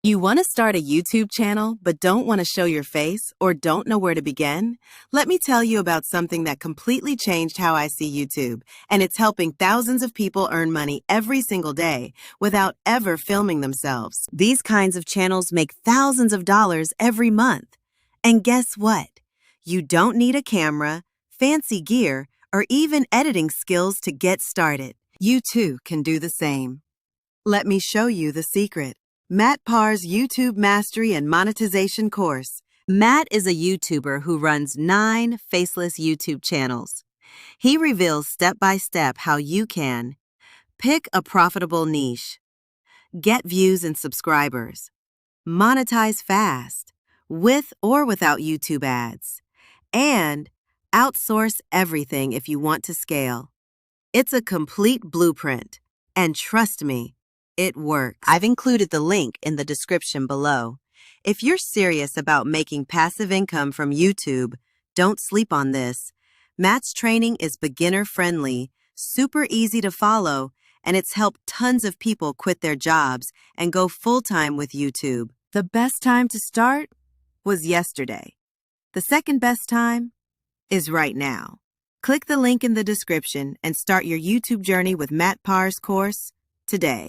You want to start a YouTube channel but don't want to show your face or don't know where to begin? Let me tell you about something that completely changed how I see YouTube, and it's helping thousands of people earn money every single day without ever filming themselves. These kinds of channels make thousands of dollars every month. And guess what? You don't need a camera, fancy gear, or even editing skills to get started. You too can do the same. Let me show you the secret. Matt Parr's YouTube Mastery and Monetization course. Matt is a YouTuber who runs 9 faceless YouTube channels. He reveals step-by-step how you can pick a profitable niche, get views and subscribers, monetize fast, with or without YouTube ads, and outsource everything if you want to scale. It's a complete blueprint, and trust me, it works. I've included the link in the description below. If you're serious about making passive income from YouTube, don't sleep on this. Matt's training is beginner-friendly, super easy to follow, and it's helped tons of people quit their jobs and go full-time with YouTube. The best time to start was yesterday. The second best time is right now. Click the link in the description and start your YouTube journey with Matt Parr's course today.